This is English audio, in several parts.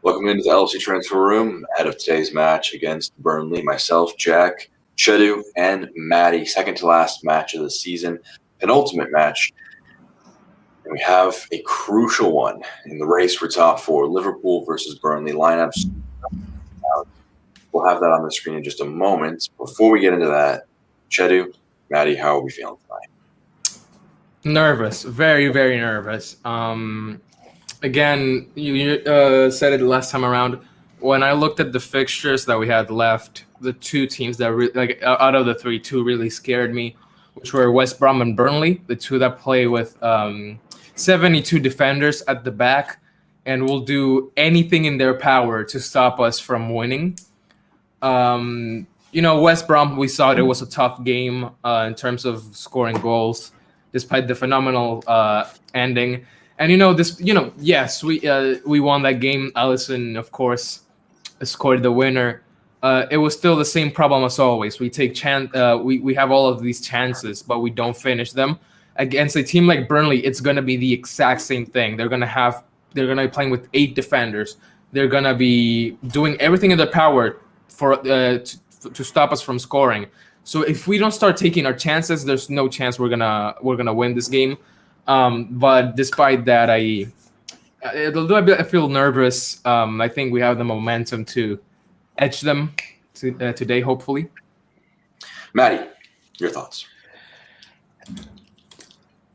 Welcome into the LC Transfer Room. Ahead of today's match against Burnley, myself, Jack, Chedu, and Maddie. Second to last match of the season, penultimate match. And we have a crucial one in the race for top four, Liverpool versus Burnley lineups. We'll have that on the screen in just a moment. Before we get into that, Chedu, Maddie, how are we feeling tonight? Nervous, very, very nervous. Again, you said it the last time around. When I looked at the fixtures that we had left, the two teams that out of the three, two really scared me, which were West Brom and Burnley, the two that play with 72 defenders at the back and will do anything in their power to stop us from winning. West Brom, we saw it was a tough game in terms of scoring goals, despite the phenomenal ending. And yes, we won that game. Alisson, of course, scored the winner. It was still the same problem as always. We take we have all of these chances, but we don't finish them. Against a team like Burnley, it's gonna be the exact same thing. They're gonna be playing with 8 defenders. They're gonna be doing everything in their power to stop us from scoring. So if we don't start taking our chances, there's no chance we're gonna win this game. But despite that, I feel nervous. I think we have the momentum to edge them today, hopefully. Maddie, your thoughts?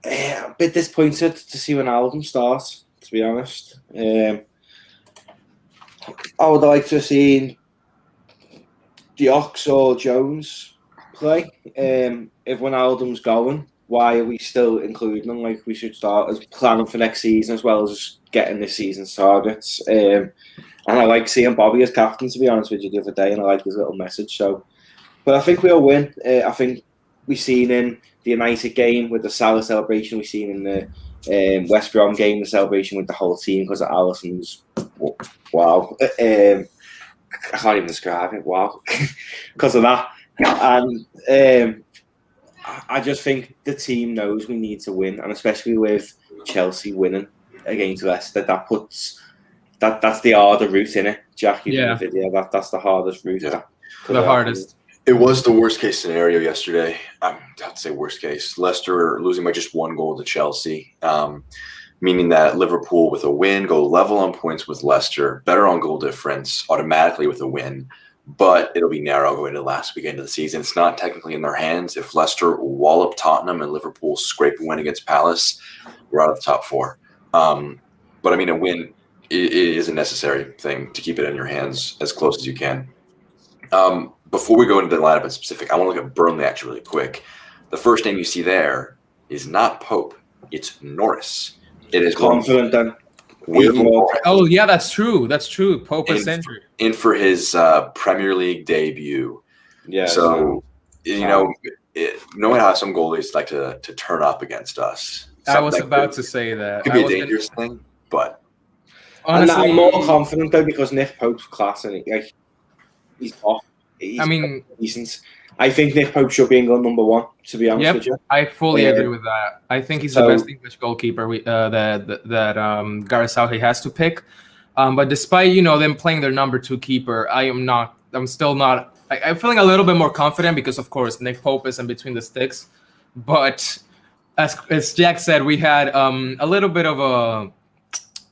A bit disappointed to see Wijnaldum start, to be honest. I would like to have seen Diox or Jones play. If Wijnaldum's going, why are we still including them? Like, we should start as planning for next season as well as getting this season's targets. And I like seeing Bobby as captain, to be honest with you, the other day, and I like his little message. But I think we'll win. I think we've seen in the United game with the Salah celebration, we've seen in the West Brom game the celebration with the whole team because of Alisson's. Wow. I can't even describe it. Wow. Because of that. And I just think the team knows we need to win, and especially with Chelsea winning against Leicester, that's the harder route, in it. Jack, in the video, that's the hardest route. Yeah. The hardest. It was the worst case scenario yesterday. I'd say worst case. Leicester losing by just 1 goal to Chelsea, meaning that Liverpool with a win go level on points with Leicester, better on goal difference automatically with a win. But it'll be narrow going into the last weekend of the season. It's not technically in their hands. If Leicester wallop Tottenham and Liverpool scrape a win against Palace, we're out of the top 4. But I mean, a win is a necessary thing to keep it in your hands as close as you can. Before we go into the lineup in specific, I want to look at Burnley actually really quick. The first name you see there is not Pope. It's Norris. It is confident then. Oh yeah, that's true. That's true. Pope is injured. In for his Premier League debut. Yeah. So no matter how some goalies like to turn up against us. I was about to say that. It could be a dangerous thing, but honestly, I'm more confident though because Nick Pope's class and he's off. Decent. I think Nick Pope should be in goal number 1. To be honest with you, I fully agree with that. I think he's the best English goalkeeper that Gareth Southgate has to pick. But despite them playing their number 2 keeper, I'm still not. I'm feeling a little bit more confident because, of course, Nick Pope is in between the sticks. But as Jack said, we had a little bit of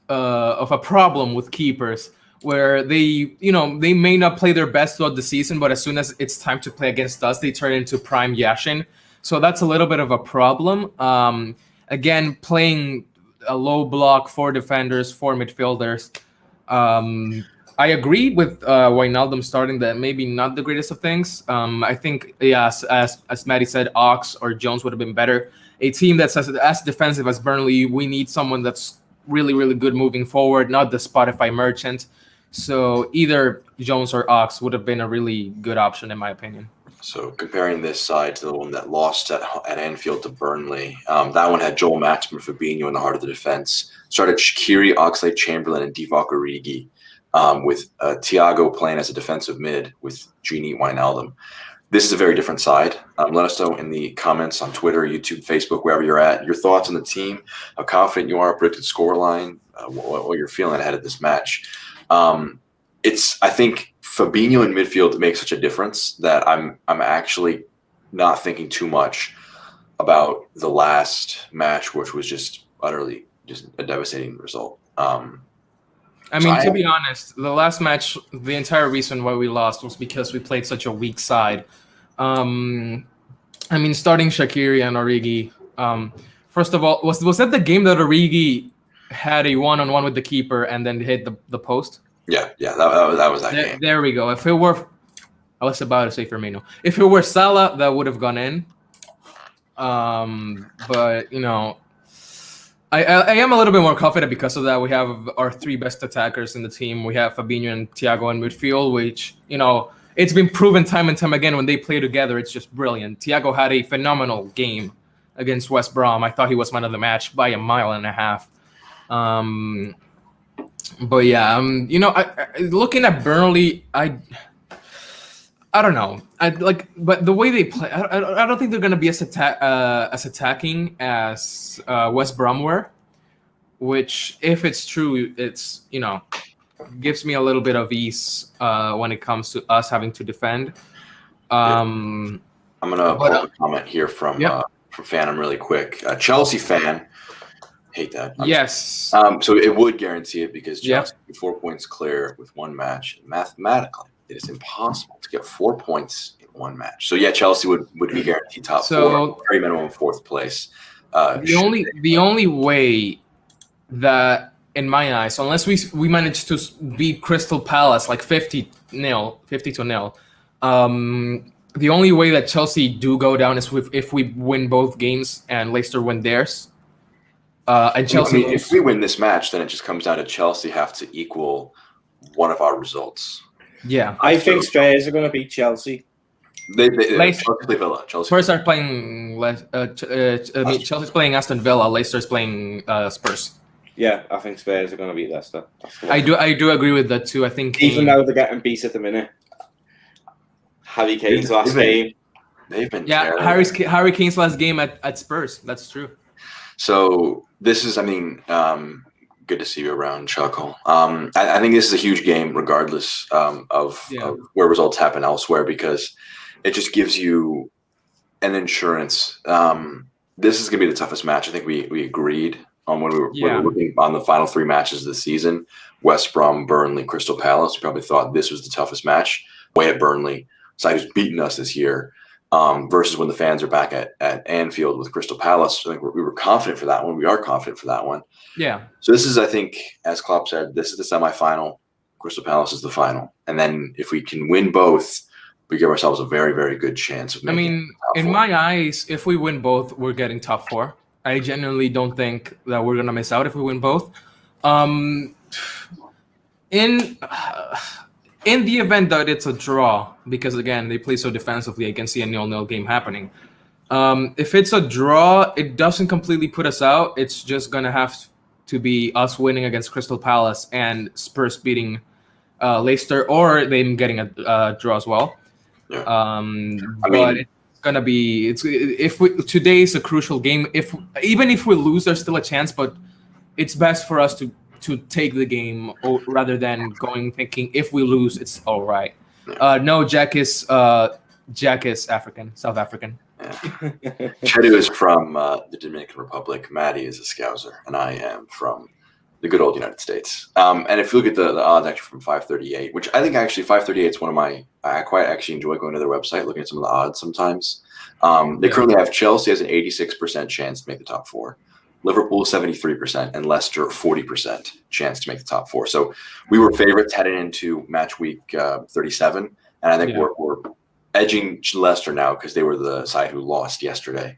a problem with keepers, where they may not play their best throughout the season, but as soon as it's time to play against us, they turn into prime Yashin. So that's a little bit of a problem. Again, playing a low block, 4 defenders, 4 midfielders. I agree with Wijnaldum starting that maybe not the greatest of things. I think, as Maddie said, Ox or Jones would have been better. A team that's as defensive as Burnley, we need someone that's really, really good moving forward, not the Spotify merchant. So either Jones or Ox would have been a really good option, in my opinion. So comparing this side to the one that lost at Anfield to Burnley, that one had Joel Matip and Fabinho in the heart of the defense. Started Shaqiri, Oxlade-Chamberlain, and Divock Origi, with Thiago playing as a defensive mid with Gini Wijnaldum. this is a very different side. Let us know in the comments on Twitter, YouTube, Facebook, wherever you're at, your thoughts on the team, how confident you are, predicted scoreline, what you're feeling ahead of this match. I think Fabinho in midfield makes such a difference that I'm actually not thinking too much about the last match, which was just utterly just a devastating result. To be honest, the last match, the entire reason why we lost was because we played such a weak side. Starting Shaqiri and Origi. First of all, was that the game that Origi had a one-on-one with the keeper and then hit the post? Yeah, that was that game. There we go. If it were, I was about to say Firmino. If it were Salah, that would have gone in. But I am a little bit more confident because of that. We have our three best attackers in the team. We have Fabinho and Thiago in midfield, which it's been proven time and time again when they play together. It's just brilliant. Thiago had a phenomenal game against West Brom. I thought he was man of the match by 1.5 miles. But yeah, looking at Burnley, I don't know. But the way they play, I don't think they're gonna be as attacking as West Brom were. Which, if it's true, it's gives me a little bit of ease when it comes to us having to defend. I'm gonna pull up a comment here from Phantom really quick. Chelsea fan. Hate that. Yes. So it would guarantee it because Chelsea 4 points clear with one match. Mathematically, it is impossible to get 4 points in one match. So yeah, Chelsea would be guaranteed top four, very minimum fourth place. The only way that, in my eyes, unless we manage to beat Crystal Palace like 50-0, the only way that Chelsea do go down is if we win both games and Leicester win theirs. And Chelsea, if we win this match, then it just comes down to Chelsea have to equal one of our results. Yeah, I think Spurs are going to beat Chelsea. Chelsea play Villa. Spurs are playing. Chelsea's playing Aston Villa. Leicester's playing Spurs. Yeah, I think Spurs are going to beat Leicester. I do agree with that too. I think even though they're getting beat at the minute, Harry Kane's last game. They've been Harry Kane's last game at Spurs. That's true. So this is, good to see you around, Chuckle. I think this is a huge game, regardless of where results happen elsewhere, because it just gives you an insurance. This is going to be the toughest match. I think we agreed on when we were looking on the final three matches of the season. West Brom, Burnley, Crystal Palace. We probably thought this was the toughest match. Way at Burnley, side who's beaten us this year. Versus when the fans are back at Anfield with Crystal Palace. I think we were confident for that one. We are confident for that one. Yeah. So this is, I think, as Klopp said, this is the semifinal. Crystal Palace is the final. And then if we can win both, we give ourselves a very, very good chance of making in my eyes, if we win both, we're getting top four. I genuinely don't think that we're going to miss out if we win both. In the event that it's a draw, because again, they play so defensively, I can see a 0-0 game happening. If it's a draw, it doesn't completely put us out. It's just going to have to be us winning against Crystal Palace and Spurs beating Leicester, or them getting a draw as well. Yeah. But it's going to be today is a crucial game. Even if we lose, there's still a chance, but it's best for us to take the game rather than thinking if we lose, it's all right. No, Jack is African, South African. Yeah. Chedu is from the Dominican Republic. Maddie is a Scouser, and I am from the good old United States. And if you look at the odds actually from 538, which I think actually 538 is one of my, I quite actually enjoy going to their website, looking at some of the odds sometimes. They currently have Chelsea has an 86% chance to make the top four. Liverpool 73% and Leicester 40% chance to make the top four. So we were favorites heading into match week 37, and I think we're edging Leicester now because they were the side who lost yesterday.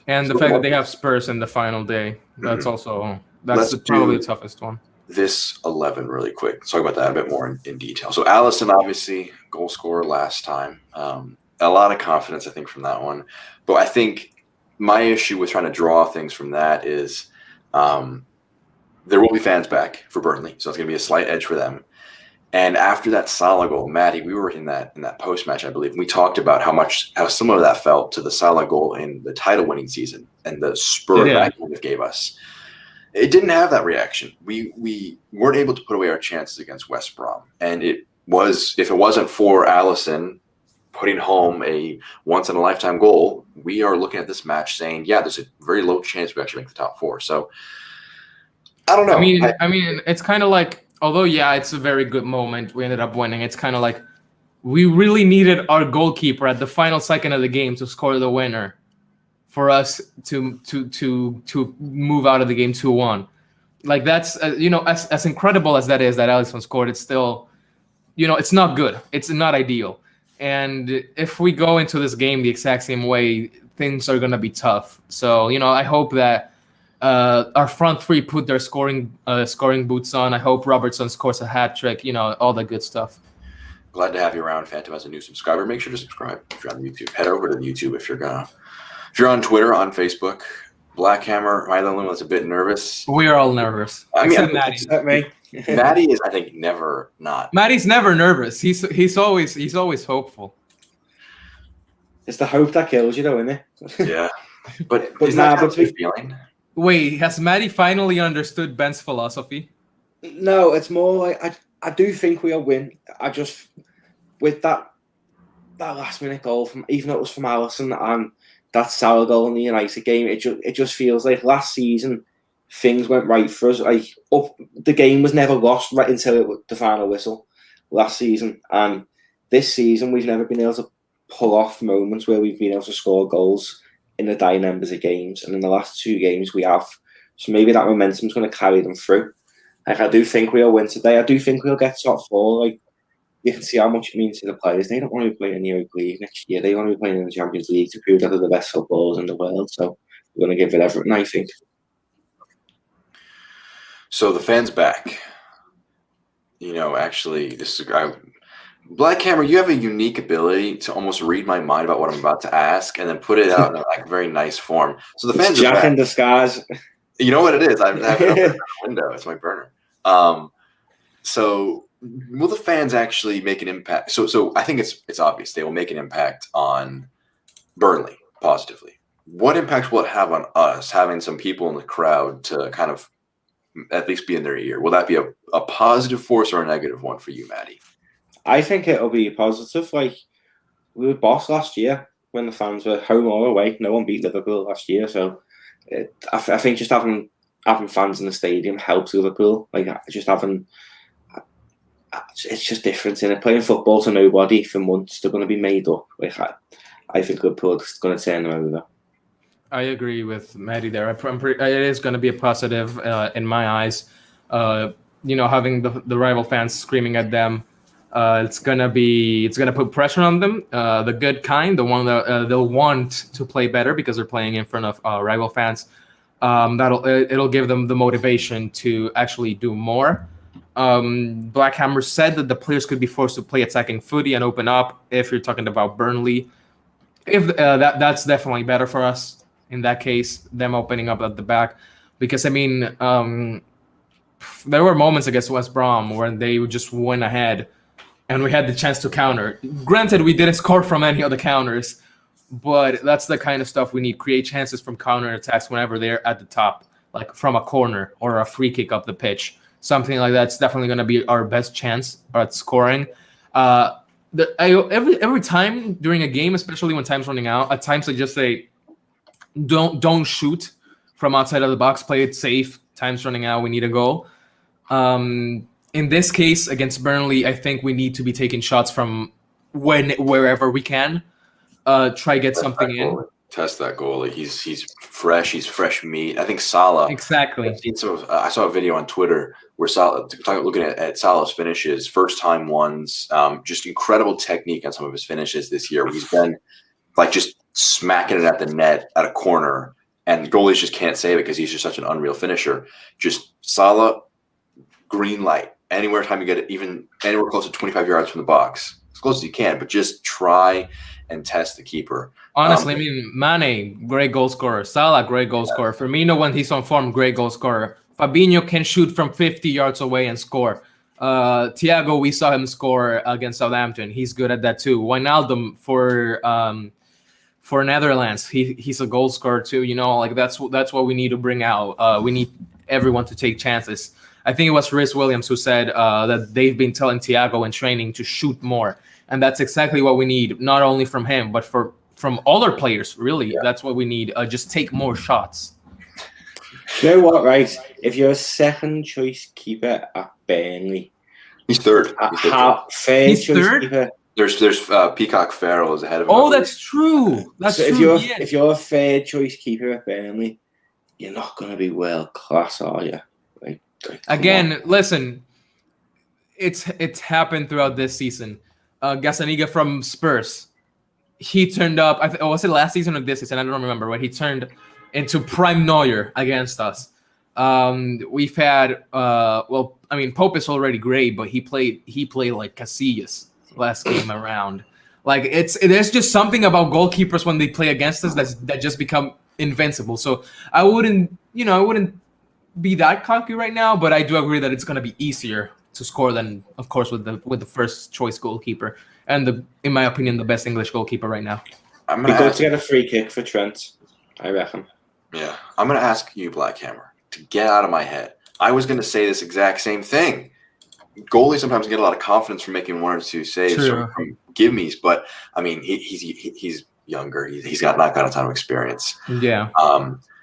And the fact that they have Spurs in the final day, that's probably the toughest one. This 11 really quick. Let's talk about that a bit more in detail. So Alisson, obviously, goal scorer last time. A lot of confidence, I think, from that one. But I think my issue with trying to draw things from that is there will be fans back for Burnley, so it's going to be a slight edge for them. And after that Salah goal, Maddie, we were in that post match, I believe. And we talked about how similar that felt to the Salah goal in the title winning season and the spur that kind of gave us. It didn't have that reaction. We weren't able to put away our chances against West Brom, and if it wasn't for Alisson putting home a once in a lifetime goal, we are looking at this match saying, yeah, there's a very low chance we actually make the top four. So I don't know. I mean, it's kind of like, although, yeah, it's a very good moment. We ended up winning. It's kind of like we really needed our goalkeeper at the final second of the game to score the winner for us to move out of the game 2-1. Like, that's, as incredible as that is, that Alisson scored, it's still, it's not good. It's not ideal. And if we go into this game the exact same way, things are going to be tough. So, I hope that our front three put their scoring boots on. I hope Robertson scores a hat trick, all the good stuff. Glad to have you around, Phantom, as a new subscriber. Make sure to subscribe if you're on YouTube. Head over to YouTube if you're on Twitter, on Facebook. Blackhammer, am I the only one that's a bit nervous? We are all nervous. Except Maddie. Maddie is, I think, never not. Maddie's never nervous. He's always hopeful. It's the hope that kills you, though, isn't it? Yeah, but is that how you're feeling? Wait, has Maddie finally understood Ben's philosophy? No, it's more like I do think we'll win. I just, with that last minute goal from, even though it was from Alisson and that Salah goal in the United game, it just feels like last season things went right for us. Like, the game was never lost right until the final whistle last season, and this season we've never been able to pull off moments where we've been able to score goals in the dying embers of games, and in the last two games we have. So maybe that momentum's going to carry them through. Like, I do think we'll win today. I do think we'll get top four. Like, you can see how much it means to the players. They don't want to be playing in the Europa League next year. They want to be playing in the Champions League to prove that they're the best footballers in the world. So we're going to give it everything, I think. So the fans back. Actually, Blackhammer, you have a unique ability to almost read my mind about what I'm about to ask and then put it out in a very nice form. So the fans Jack are back. in disguise. You know what it is? I have it open in the window. It's my burner. So will the fans actually make an impact? So I think it's obvious they will make an impact on Burnley positively. What impact will it have on us having some people in the crowd to kind of at least be in their ear? Will that be a positive force or a negative one for you, Maddie? I think it'll be positive. Like, we were boss last year when the fans were home or away. No one beat Liverpool last year, so I think just having fans in the stadium helps Liverpool. Like, just having, it's just different, isn't it? Playing football to nobody for months, they're going to be made up. Like, I think Liverpool is going to turn them over. I agree with Maddie there. It is going to be a positive in my eyes. Having the rival fans screaming at them, it's gonna put pressure on them. The good kind, the one that they'll want to play better because they're playing in front of rival fans. It'll give them the motivation to actually do more. Blackhammer said that the players could be forced to play attacking footy and open up. If you're talking about Burnley, if that's definitely better for us. In that case, them opening up at the back, because there were moments against West Brom where they just went ahead and we had the chance to counter. Granted, we didn't score from any of the counters, but that's the kind of stuff we need. Create chances from counter attacks whenever they're at the top, like from a corner or a free kick up the pitch. Something like that's definitely going to be our best chance at scoring. Every time during a game, especially when time's running out, at times I just say, don't shoot from outside of the box. Play it safe. Time's running out. We need a goal. In this case against Burnley, I think we need to be taking shots from wherever we can. Try get something in. Test that goalie. He's fresh. He's fresh meat. I think Salah. Exactly. I saw a video on Twitter where Salah, looking at Salah's finishes, first time ones, just incredible technique on some of his finishes this year. He's been like just smacking it at the net at a corner, and the goalies just can't save it because he's just such an unreal finisher. Just Salah, green light. Anywhere time you get it, even anywhere close to 25 yards from the box, as close as you can, but just try and test the keeper. Honestly, Mane, great goal scorer. Salah, great goal scorer. Firmino, when he's on form, great goal scorer. Fabinho can shoot from 50 yards away and score. Thiago, we saw him score against Southampton. He's good at that too. Wijnaldum for Netherlands, he's a goal scorer too. You know, like that's what we need to bring out. We need everyone to take chances. I think it was Rhys Williams who said that they've been telling Thiago in training to shoot more, and that's exactly what we need. Not only from him, but from other players. Really, that's what we need. Just take more shots. You know what, right? If you're a second choice keeper at Burnley, he's third. He's third? Keeper. There's Peacock Farrell is ahead of him. Oh, that's true. That's so true. If you're a third choice keeper at Burnley, you're not going to be world class, are you? Again, listen, it's happened throughout this season. Gazzaniga from Spurs, he turned up. Was it last season or this season? I don't remember. But he turned into prime Neuer against us. We've had Pope is already great, but he played like Casillas last game around. Like there's just something about goalkeepers when they play against us that just become invincible. So I wouldn't be that cocky right now, but I do agree that it's going to be easier to score than, of course, with the first choice goalkeeper and in my opinion, the best English goalkeeper right now. I'm going to get a free kick for Trent, I reckon. Yeah, I'm going to ask you, Black Hammer, to get out of my head. I was going to say this exact same thing. Goalies sometimes get a lot of confidence from making one or two saves from gimmies, but I mean, he's younger. He's not got a ton of experience. Yeah.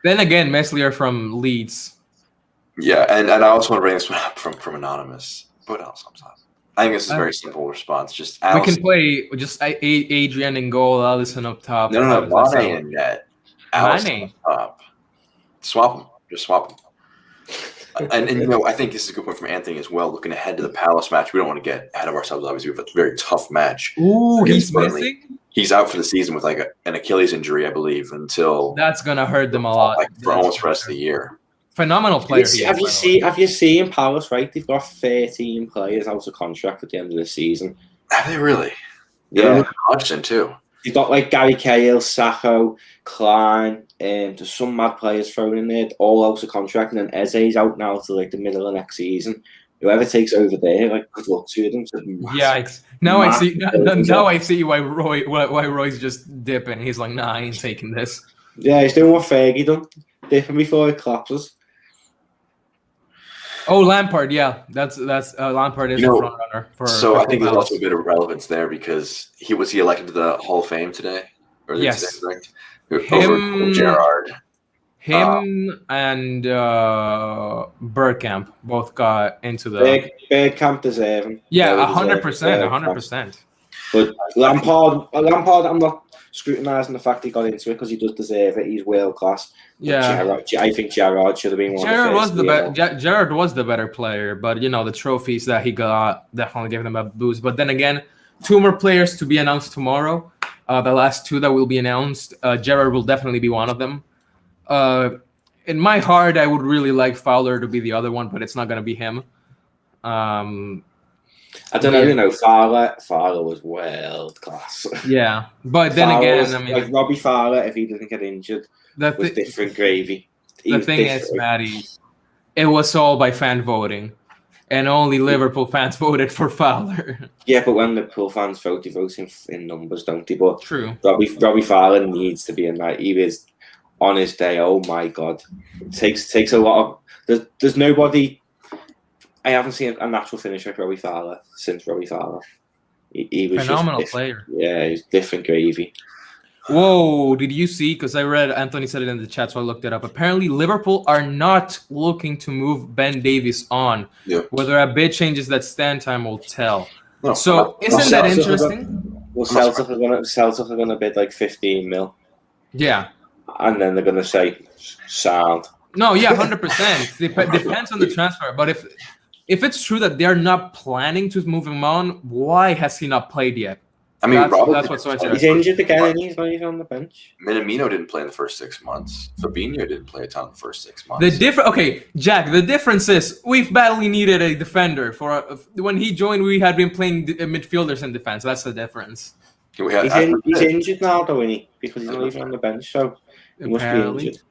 Then again, Meslier from Leeds. Yeah, and I also want to bring this one up from Anonymous. What else? I think this is a very simple response. Just Allison. We can play just Adrian in goal, Allison up top. No, Mane in net. Allison up top. Swap them. Just swap them. And I think this is a good point from Anthony as well. Looking ahead to the Palace match, we don't want to get ahead of ourselves. Obviously, we have a very tough match. Ooh, he's missing. He's out for the season with like an Achilles injury, I believe, until that's gonna hurt them a lot. For almost the rest of the year. Phenomenal player. Have you seen Palace? Right, they've got 13 players out of contract at the end of the season. Have they really? Yeah, Hodgson too. You've got like Gary Cahill, Sacco, Klein, there's some mad players thrown in there, all out of contract, and then Eze's out now till like the middle of next season. Whoever takes over there, like good luck to them. Yikes! Now I see why Roy's just dipping. He's like, nah, I ain't taking this. Yeah, he's doing what Fergie done, dipping before it collapses. Oh, Lampard, yeah, that's Lampard is a front runner for. So I think there's also a bit of relevance there because he elected to the Hall of Fame today, or yes, today, him, Gerrard, and Bergkamp both got into the. Bergkamp deserving. Yeah, 100%. But Lampard, I'm not scrutinising the fact he got into it because he does deserve it. He's world class. Yeah, I think Gerrard should have been one. Gerrard was the better player, but the trophies that he got definitely gave him a boost. But then again, 2 more players to be announced tomorrow. The last 2 that will be announced, Gerrard will definitely be one of them. In my heart, I would really like Fowler to be the other one, but it's not going to be him. I don't know. Fowler was world class. Yeah, but then again, I mean, like Robbie Fowler, if he didn't get injured, was different gravy. The thing is, Matty, it was all by fan voting, and only Liverpool fans voted for Fowler. Yeah, but when Liverpool fans vote, they vote in numbers, don't they? But true. Robbie Fowler needs to be in that. He is on his day. Oh my God, it takes a lot of. There's nobody. I haven't seen a natural finish like Robbie Fowler since Robbie Fowler. He was phenomenal player. Yeah, he's different gravy. Whoa, did you see? Because I read Anthony said it in the chat, so I looked it up. Apparently, Liverpool are not looking to move Ben Davies on. Yeah. Whether a bid changes that stand time will tell. No, so isn't that interesting? Celtic are gonna bid like 15 mil. Yeah. And then they're gonna say sound. No, yeah, 100%. Depends on the transfer. But if it's true that they're not planning to move him on, why has he not played yet? I mean, that's what's so interesting. He's injured again, and he's not even on the bench. Minamino didn't play in the first 6 months. Fabinho didn't play a ton in the first 6 months. Jack. The difference is we've badly needed a defender. When he joined, we had been playing midfielders in defense. That's the difference. He's injured now, though, isn't he? Because he's not even on the bench, so he must be injured.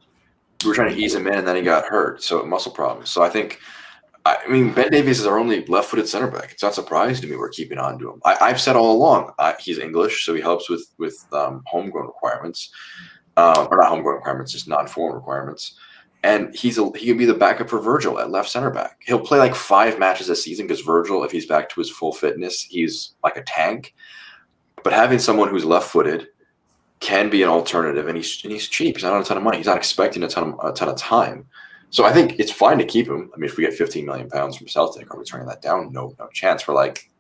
We were trying to ease him in, and then he got hurt, so muscle problems. So I think I mean, Ben Davies is our only left-footed center back. It's not surprising to me we're keeping on to him. I've said all along he's English, so he helps with homegrown requirements, or not homegrown requirements, just non-foreign requirements. And he can be the backup for Virgil at left center back. He'll play like 5 matches a season because Virgil, if he's back to his full fitness, he's like a tank. But having someone who's left-footed can be an alternative, and he's cheap. He's not on a ton of money. He's not expecting a ton of time. So I think it's fine to keep him. I mean, if we get 15 million pounds from Celtic, are we turning that down? No chance. We're like,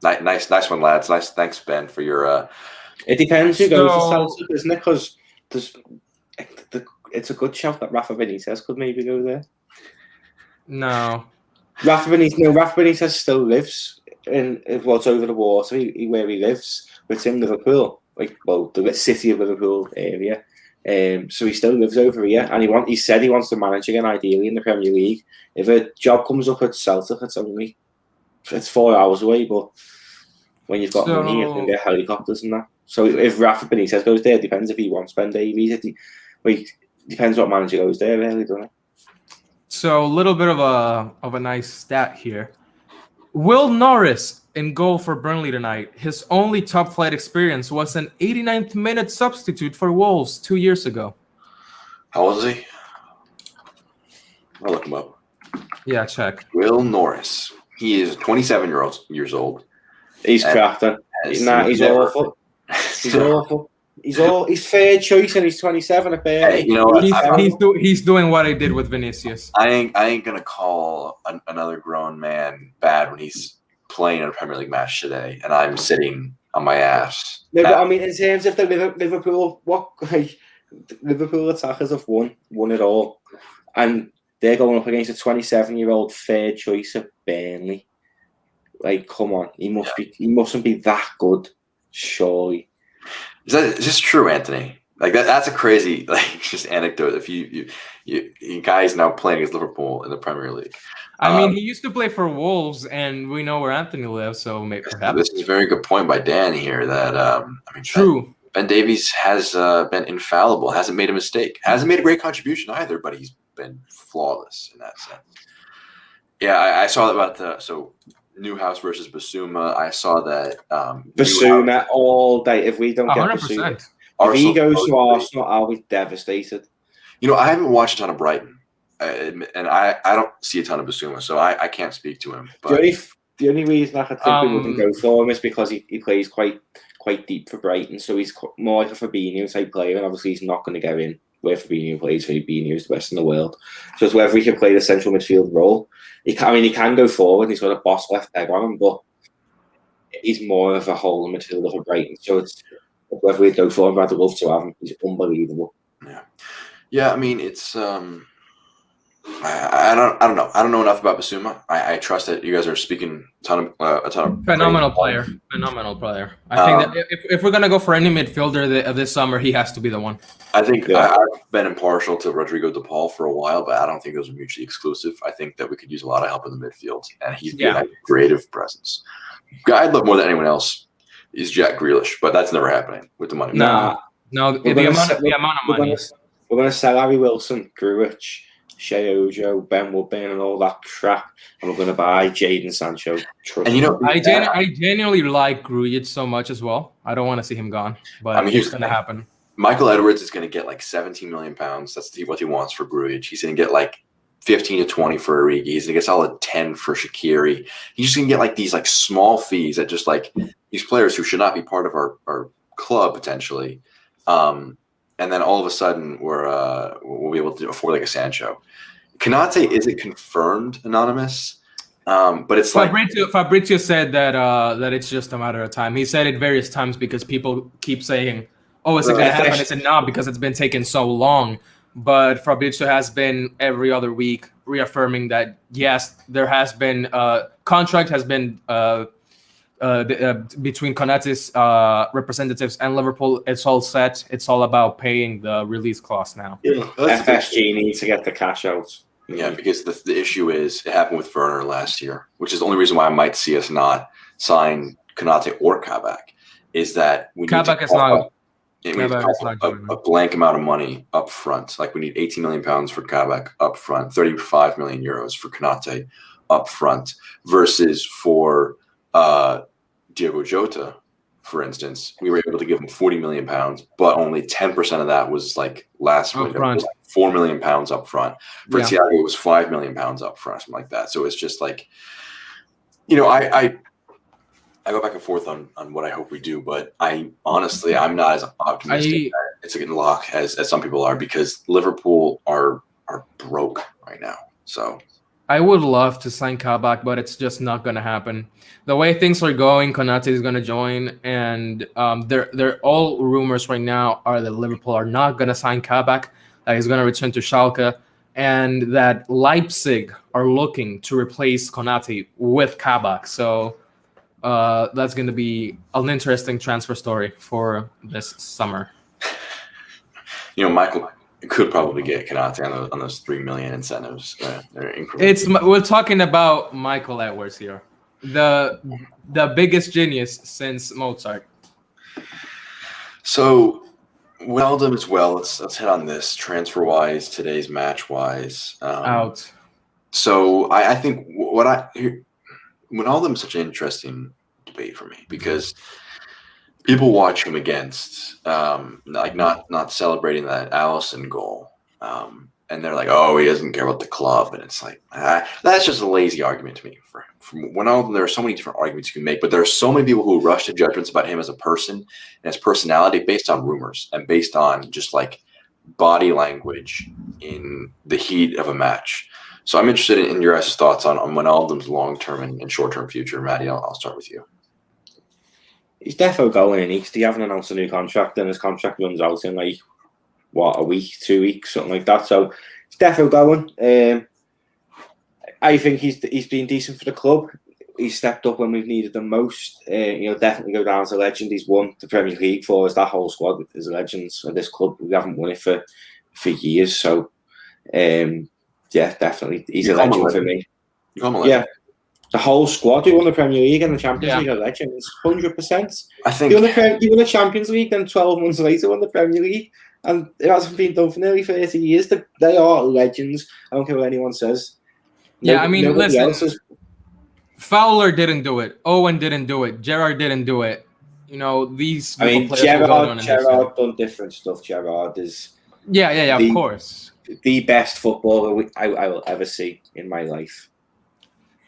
nice one, lads. Nice, thanks, Ben, for your. It depends who goes to Celtic, isn't it? Because it's a good shout that Rafa Benitez could maybe go there. No. Rafa Benitez still lives in what's over the water. Where he lives, it's in Liverpool, the city of Liverpool area. So he still lives over here, and he said he wants to manage again, ideally in the Premier League. If a job comes up at Celtic, it's 4 hours away, but when you've got money, you can get helicopters and that. So if Rafa Benitez goes there, it depends if he wants Ben Davies. Depends what manager goes there, really, doesn't it? So a little bit of a nice stat here. Will Norris in goal for Burnley tonight. His only top flight experience was an 89th minute substitute for Wolves 2 years ago. How old is he? I'll look him up. Yeah, check. Will Norris. He is 27 years old. He's crap then. He's awful. He's awful. He's fair choice and he's 27 at Burnley. Hey, you know what? He's doing what I did with Vinicius. I ain't gonna call another grown man bad when he's playing in a Premier League match today, and I'm sitting on my ass. No, but I mean, in terms of the Liverpool, Liverpool attackers have won it all, and they're going up against a 27-year-old fair choice at Burnley. Come on, he mustn't be that good, surely. Is this true, Anthony? That's a crazy just anecdote. If you guys now playing against Liverpool in the Premier League. I mean, he used to play for Wolves, and we know where Anthony lives, so maybe perhaps. This is a very good point by Dan here. That true. Ben Davies has been infallible. Hasn't made a mistake. Hasn't made a great contribution either, but he's been flawless in that sense. Yeah, I saw about Newhouse versus Basuma. I saw that Basuma all day. If we don't get 100%. Basuma, if he goes to Arsenal, I'll be devastated. I haven't watched a ton of Brighton, and I don't see a ton of Basuma, so I can't speak to him. But the only reason I could think we wouldn't go for him is because he plays quite deep for Brighton, so he's more like a Fabinho type player, and obviously he's not going to go in where Fabinho plays. Fabinho is the best in the world, so it's whether he can play the central midfield role. He can go forward. He's got a boss left leg on him, but he's more of a holding midfielder for Brighton. So it's whether we go for him. I'd love to have him. He's unbelievable. Yeah. I mean, it's I don't know. I don't know enough about Basuma. I trust that you guys are speaking a ton of phenomenal player. I think that if we're gonna go for any midfielder this summer, he has to be the one. I think I've been impartial to Rodrigo De Paul for a while, but I don't think those are mutually exclusive. I think that we could use a lot of help in the midfield, and he's got a creative presence. Guy I'd love more than anyone else is Jack Grealish, but that's never happening with the money. No, the amount of money. We're going to sell Harry Wilson, Grujic, Shea Ojo, Ben Woodburn, and all that crap, and we're going to buy Jadon Sancho. I genuinely like Grujic so much as well. I don't want to see him gone, but it's going to happen. Michael Edwards is going to get 17 million pounds. That's what he wants for Grujic. He's going to get 15 to 20 for Origi. He's going to get solid 10 for Shaqiri. He's just going to get these small fees that just these players who should not be part of our club potentially. And then all of a sudden we'll be able to afford a Sancho. Konate isn't confirmed anonymous, but it's Fabrizio said that it's just a matter of time. He said it various times because people keep saying, "Oh, is it going to happen?" I said, "No," because it's been taking so long. But Fabrizio has been every other week reaffirming that yes, there has been contract has been between Konate's representatives and Liverpool. It's all set. It's all about paying the release clause now. Yeah, FSG needs to get the cash out. Yeah, because the issue is it happened with Werner last year, which is the only reason why I might see us not sign Konate or Kabak. Is that we Kabak is not. we Kabak is not a joining. blank amount of money up front. Like we need 18 million pounds for Kabak up front, 35 million euros for Konate up front, versus for Diogo Jota, for instance, we were able to give him 40 million pounds, but only 10% of that was like last window, was like 4 million pounds up front. For Thiago, it was 5 million pounds up front, something like that. So it's just like, I go back and forth on what I hope we do, but I'm not as optimistic that it's a lock as some people are, because Liverpool are broke right now. So I would love to sign Kabak, but it's just not going to happen. The way things are going, Konate is going to join, and they're all rumors right now are that Liverpool are not going to sign Kabak, that he's going to return to Schalke, and that Leipzig are looking to replace Konate with Kabak. So that's going to be an interesting transfer story for this summer. Michael could probably get Konate on those 3 million incentives. We're talking about Michael Edwards here, the biggest genius since Mozart. So Wijnaldum as well. Let's hit on this transfer wise, today's match wise. Out. So I think Wijnaldum is such an interesting debate for me, because people watch him against like not celebrating that Alisson goal, and they're like, oh, he doesn't care about the club, and it's like that's just a lazy argument to me. From Wijnaldum, there are so many different arguments you can make, but there are so many people who rush to judgments about him as a person and his personality based on rumors and based on just like body language in the heat of a match. So I'm interested in your guys' thoughts on Wijnaldum's long-term and short-term future. Maddie, I'll start with you. He's definitely going in. He hasn't announced a new contract, and his contract runs out in like, a week, 2 weeks, something like that. So he's definitely going. I think he's been decent for the club. He's stepped up when we've needed him most. Definitely go down as a legend. He's won the Premier League for us. That whole squad is legends of this club. We haven't won it for years. So, yeah, definitely. He's a legend for me. Yeah. The whole squad who won the Premier League and the Champions League are legends, 100%. I think you won the Champions League, then 12 months later won the Premier League, and it hasn't been done for nearly 30 years. They are legends. I don't care what anyone says. Listen. Fowler didn't do it. Owen didn't do it. Gerrard didn't do it. These. Gerrard done different stuff. Gerrard is. Of course. The best footballer I will ever see in my life.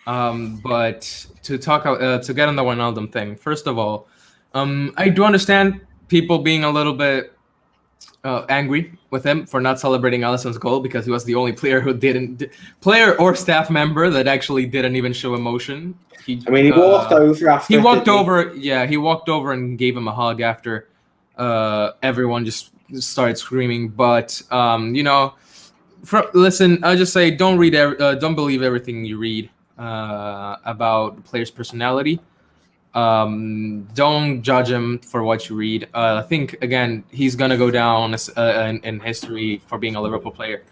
But to get on the Wijnaldum thing, first of all, I do understand people being a little bit angry with him for not celebrating Alisson's goal, because he was the only player or staff member that actually didn't even show emotion. He walked over after. He walked over and gave him a hug after everyone just started screaming. But listen, I'll just say don't believe everything you read about the player's personality. Don't judge him for what you read. I think, again, he's going to go down in history for being a Liverpool player.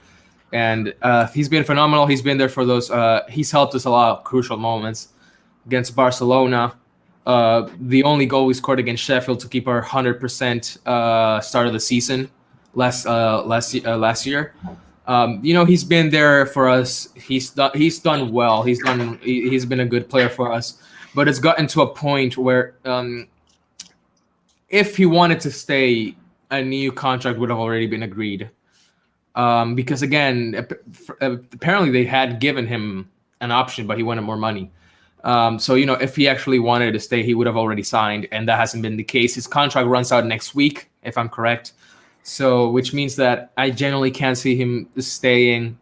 And he's been phenomenal. He's been there for those. He's helped us a lot of crucial moments against Barcelona. The only goal we scored against Sheffield to keep our 100% start of the season last year. He's been there for us. He's done well. He's been a good player for us. But it's gotten to a point where if he wanted to stay, a new contract would have already been agreed. Because, again, apparently they had given him an option, but he wanted more money. So, if he actually wanted to stay, he would have already signed, and that hasn't been the case. His contract runs out next week, if I'm correct. So, which means that I generally can't see him staying.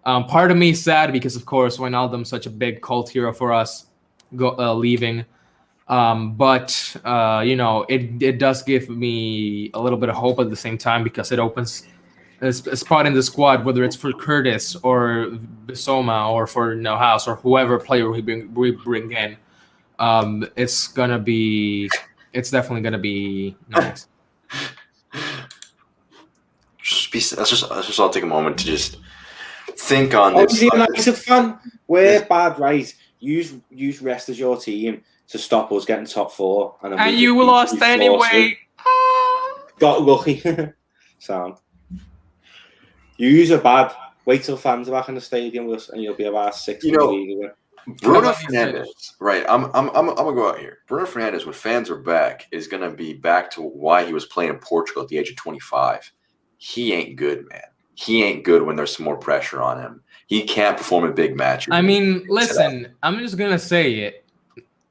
Part of me is sad because, of course, Wijnaldum's such a big cult hero for us leaving. But it does give me a little bit of hope at the same time, because it opens a spot in the squad, whether it's for Curtis or Bissouma or for Neuhaus or whoever player we bring in. It's definitely gonna be nice. Let's just all take a moment to just think on this. Obviously, a United fan, we're bad, right? Use rest as your team to stop us getting top four, and you lost anyway. Got lucky. Sound. You are bad. Wait till fans are back in the stadium with us, and you'll be about 6 in the league again. Bruno Fernandes, right? I'm gonna go out here. Bruno Fernandes, when fans are back, is gonna be back to why he was playing in Portugal at the age of 25. He ain't good, man. He ain't good when there's some more pressure on him. He can't perform in big matches. I mean, listen, I'm just gonna say it.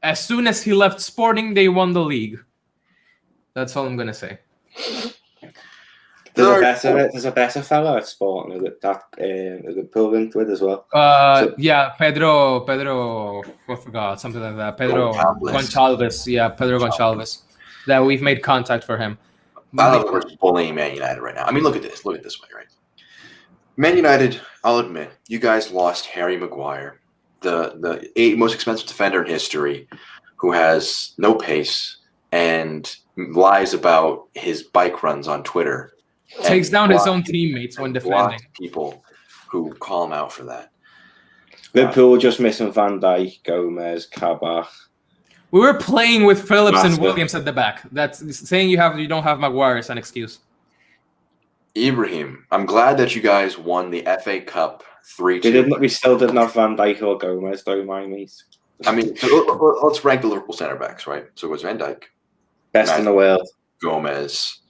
As soon as he left Sporting, they won the league. That's all I'm gonna say. There's a better fella at Sporting that pulled into it as well. Yeah, Pedro, I forgot something like that. Pedro Gonçalves, yeah, Pedro Gonçalves. That we've made contact for him. I don't know if we're bullying Man United right now. I mean, look at this. Look at this way, right? Man United, I'll admit, you guys lost Harry Maguire, the most expensive defender in history, who has no pace and lies about his bike runs on Twitter. Takes down his own teammates when defending. People who call him out for that. Liverpool were just missing Van Dijk, Gomez, Kabak. We were playing with Phillips and Williams at the back. That's saying you don't have Maguire is an excuse. Ibrahim, I'm glad that you guys won the FA Cup 3-2. We still didn't have Van Dijk or Gomez, don't mind me. I mean, so let's rank the Liverpool center backs, right? So it was Van Dijk, best in the world. Gomez.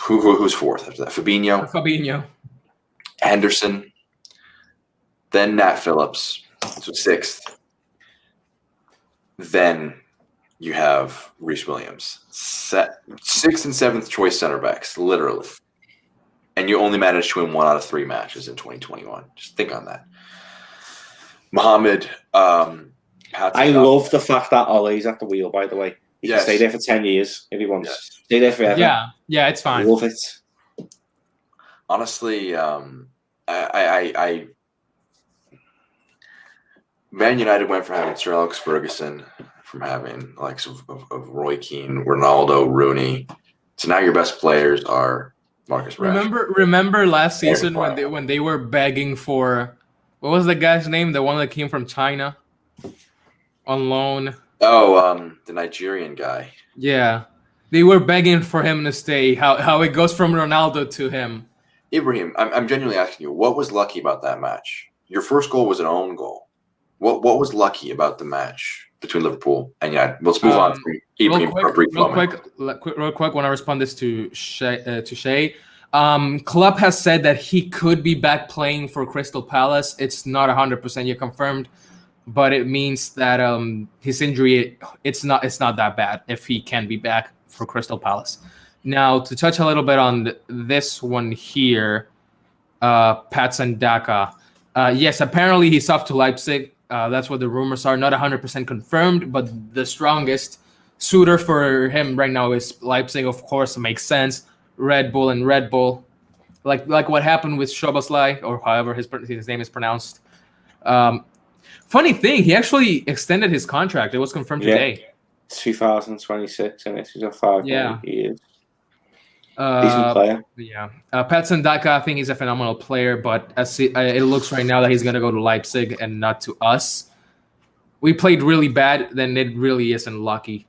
Who's fourth after that? Fabinho. Henderson. Then Nat Phillips. So sixth. Then you have Reece Williams. Sixth and seventh choice center backs, literally. And you only managed to win 1 out of 3 matches in 2021. Just think on that. Mohamed. I love the fact that Ollie's at the wheel, by the way. He can stay there for 10 years if he wants. Yes. Stay there forever. Yeah, it's fine. I love it. Honestly, I Man United went from having Sir Alex Ferguson, from having likes of Roy Keane, Ronaldo, Rooney. So now your best players are Marcus Rashford. Remember last season when they were begging for, what was the guy's name? The one that came from China on loan. Oh, the Nigerian guy. Yeah. They were begging for him to stay. How it goes from Ronaldo to him. Ibrahim, I'm genuinely asking you, what was lucky about that match? Your first goal was an own goal. What was lucky about the match between Liverpool and United? Let's move on. Ibrahim, real quick, when I respond this to Shay, Klopp has said that he could be back playing for Crystal Palace. It's not 100% yet confirmed, but it means that his injury it's not that bad if he can be back for Crystal Palace. Now, to touch a little bit on this one here, Patson Daka. Yes, apparently he's off to Leipzig. That's what the rumors are. Not 100% confirmed, but the strongest suitor for him right now is Leipzig. Of course, it makes sense. Red Bull, like what happened with Szoboszlai, or however his name is pronounced. Funny thing, he actually extended his contract. It was confirmed today. 2026, and it's a 5 years. Decent player. Yeah. Patson Daka, I think he's a phenomenal player, but as it looks right now that he's going to go to Leipzig and not to us. We played really bad, then it really isn't lucky,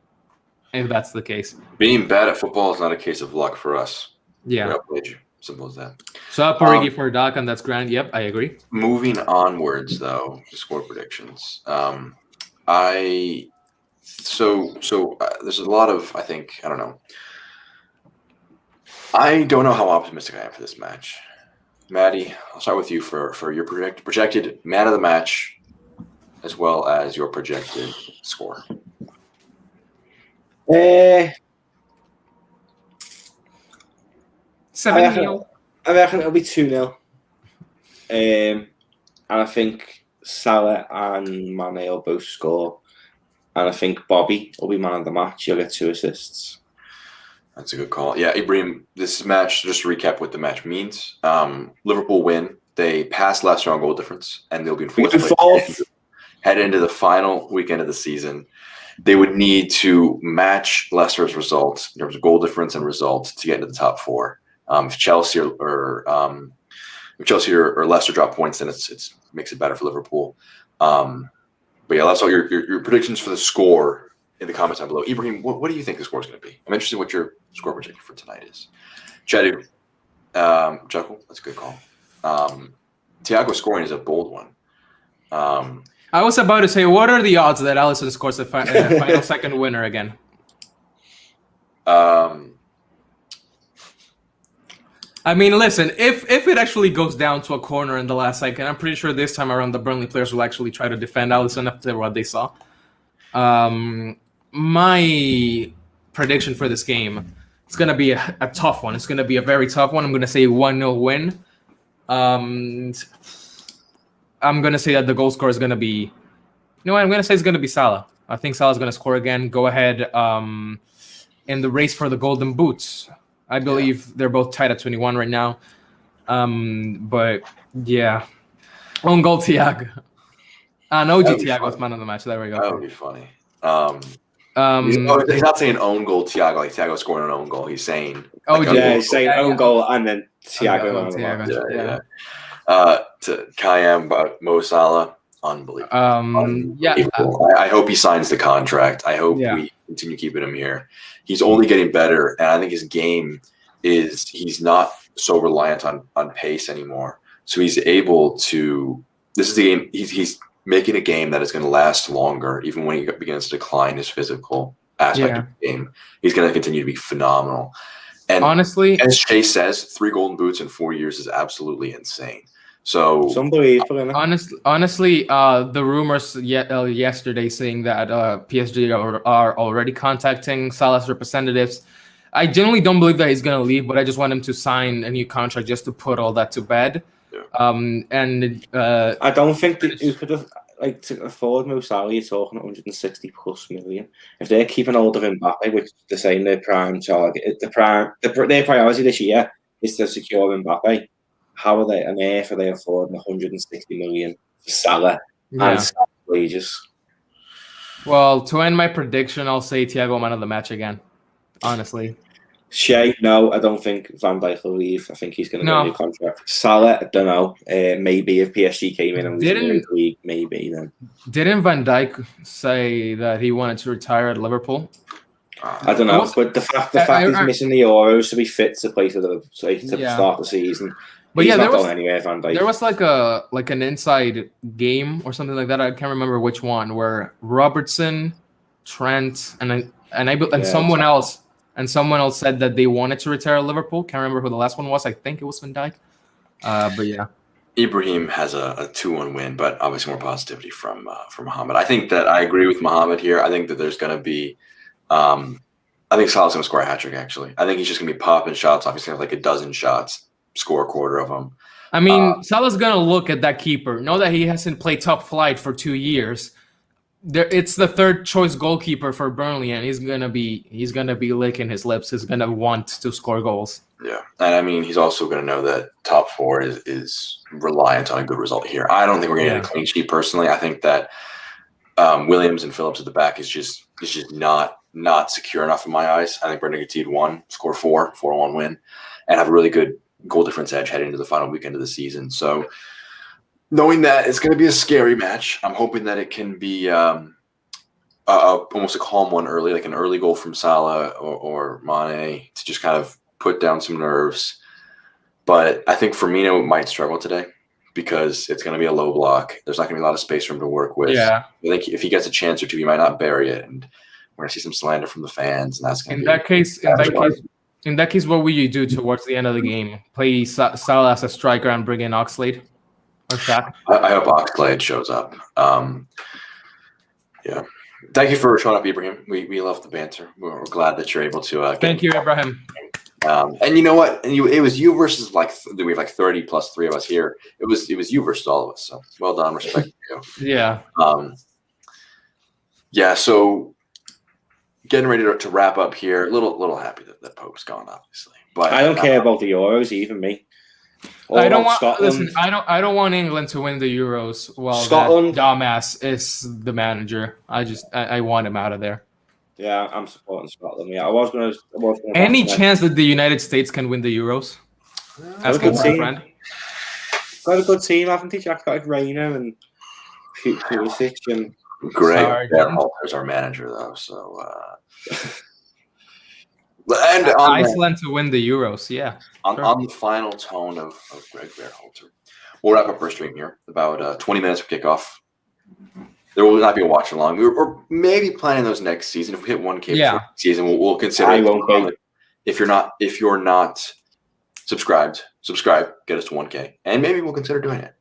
if that's the case. Being bad at football is not a case of luck for us. Yeah. Simple as that. So Parigi for Daka, and that's grand. Yep, I agree. Moving onwards, though, to score predictions. There's a lot of, I think, I don't know. I don't know how optimistic I am for this match. Maddie, I'll start with you for your projected man of the match, as well as your projected score. 7-0. I reckon it'll be 2-0. And I think Salah and Mane will both score. And I think Bobby will be man of the match. He'll get 2 assists. That's a good call. Yeah, Ibrahim, this match, just to recap what the match means. Liverpool win. They pass Leicester on goal difference, and they'll be in fourth place. Head into the final weekend of the season. They would need to match Leicester's results in terms of goal difference and results to get into the top 4. If Chelsea or Leicester drop points, then it makes it better for Liverpool. But yeah, that's all your predictions for the score in the comments down below. Ibrahim, what do you think the score is going to be? I'm interested in what your score prediction for tonight is. Chedu, Chuckle, that's a good call. Thiago scoring is a bold one. I was about to say, what are the odds that Alisson scores the final second winner again? I mean, listen, if it actually goes down to a corner in the last second, I'm pretty sure this time around the Burnley players will actually try to defend Alisson after what they saw. My prediction for this game, it's going to be a tough one. It's going to be a very tough one. I'm going to say 1-0 win. I'm going to say that the goal scorer is going to be... You know what? I'm going to say it's going to be Salah. I think Salah's going to score again. Go ahead in the race for the Golden Boots. I believe they're both tied at 21 right now. But, yeah. Own goal, Thiago. No, Thiago is man of the match. There we go. That would be funny. He's not saying own goal, Thiago. Like Thiago scoring an own goal. He's saying... he's saying own goal and then Thiago. To Kayam about Mo Salah, unbelievable. I hope he signs the contract. I hope we continue keeping him here. He's only getting better, and I think his game he's not so reliant on pace anymore. So he's able to. This is the game. He's making a game that is going to last longer, even when he begins to decline his physical aspect of the game. He's going to continue to be phenomenal. And honestly, as Chase says, 3 golden boots in 4 years is absolutely insane. So honestly, the rumors yesterday saying that PSG are already contacting Salah's representatives. I genuinely don't believe that he's going to leave, but I just want him to sign a new contract just to put all that to bed. Yeah. I don't think that you could have to afford Mo Salah. You're talking 160 plus million. If they're keeping hold of Mbappe, which they're saying their prime target, their priority this year is to secure Mbappe. How on earth are they affording 160 million for Salah and Salah wages? Well, to end my prediction, I'll say Thiago man of the match again. Honestly. Shea, no, I don't think Van Dijk will leave. I think he's going to get a new contract. Salah, I don't know. Maybe if PSG came in and was in the league, maybe then. Didn't Van Dijk say that he wanted to retire at Liverpool? I don't know, but the fact he's missing the Euros to be fit to play to start the season. But he's not going anywhere, Van Dijk. There was like an inside game or something like that. I can't remember which one, where Robertson, Trent, and someone else said that they wanted to retire at Liverpool. Can't remember who the last one was. I think it was Van Dijk. But yeah. Ibrahim has a 2-1 win, but obviously more positivity from Mohamed. I think that I agree with Mohamed here. I think that there's going to be I think Salah's going to score a hat trick, actually. I think he's just going to be popping shots off. He's going to have like a dozen shots, score a quarter of them. I mean, Salah's going to look at that keeper, know that he hasn't played top flight for 2 years. It's the third choice goalkeeper for Burnley, and he's gonna be licking his lips. He's gonna want to score goals. Yeah, and I mean, he's also gonna know that top 4 is reliant on a good result here. I don't think we're gonna get a clean sheet personally. I think that Williams and Phillips at the back is just not secure enough in my eyes. I think we're gonna concede 1, score 4-1 win, and have a really good goal difference edge heading into the final weekend of the season. So, knowing that it's going to be a scary match, I'm hoping that it can be almost a calm one early, like an early goal from Salah or Mane to just kind of put down some nerves. But I think Firmino might struggle today because it's going to be a low block. There's not going to be a lot of space for him to work with. Yeah. I think if he gets a chance or two, he might not bury it, and we're going to see some slander from the fans, and that's going to be In that case, what will you do towards the end of the game? Play Salah as a striker and bring in Oxlade? Or Shaq? I hope Oxlade shows up. Yeah. Thank you for showing up, Ibrahim. We love the banter. We're glad that you're able to. Thank you, Ibrahim. And you know what? And it was you versus we have 30 plus 3 of us here. It was you versus all of us. So well done, respect to you. Yeah. Yeah. So getting ready to wrap up here. A little happy that Pope's gone, obviously. But I don't care about the Euros, even me. I don't want England to win the Euros while Scotland dumbass is the manager. I want him out of there. Yeah, I'm supporting Scotland. Yeah, I was gonna Any chance that the United States can win the Euros? Asking for a friend. Got a good team, haven't they? Jack got Reina and Pulisic and Greg Berhalter's our manager, though. So And Iceland to win the Euros, yeah. On the final tone of Greg Berhalter, we'll wrap up our stream here. About 20 minutes for kickoff. There will not be a watch along. We're maybe planning those next season. If we hit 1K before season, we'll consider. I won't be. If you're not subscribed, get us to 1K, and maybe we'll consider doing it.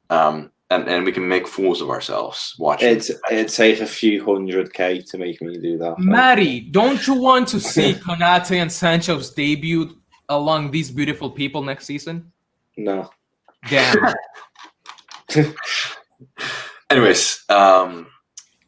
And we can make fools of ourselves watching. It'd take a few 100K to make me do that. Matty, don't you want to see Konate and Sancho's debut along these beautiful people next season? No. Damn. Anyways, that'll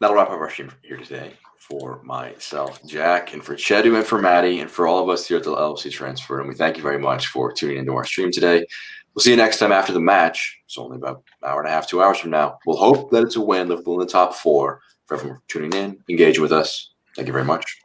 wrap up our stream here today. For myself, Jack, and for Chedu, and for Maddie, and for all of us here at the LFC Transfer. And we thank you very much for tuning into our stream today. We'll see you next time after the match. It's only about an hour and a half, 2 hours from now. We'll hope that it's a win. Liverpool in the top 4. For everyone tuning in, engage with us. Thank you very much.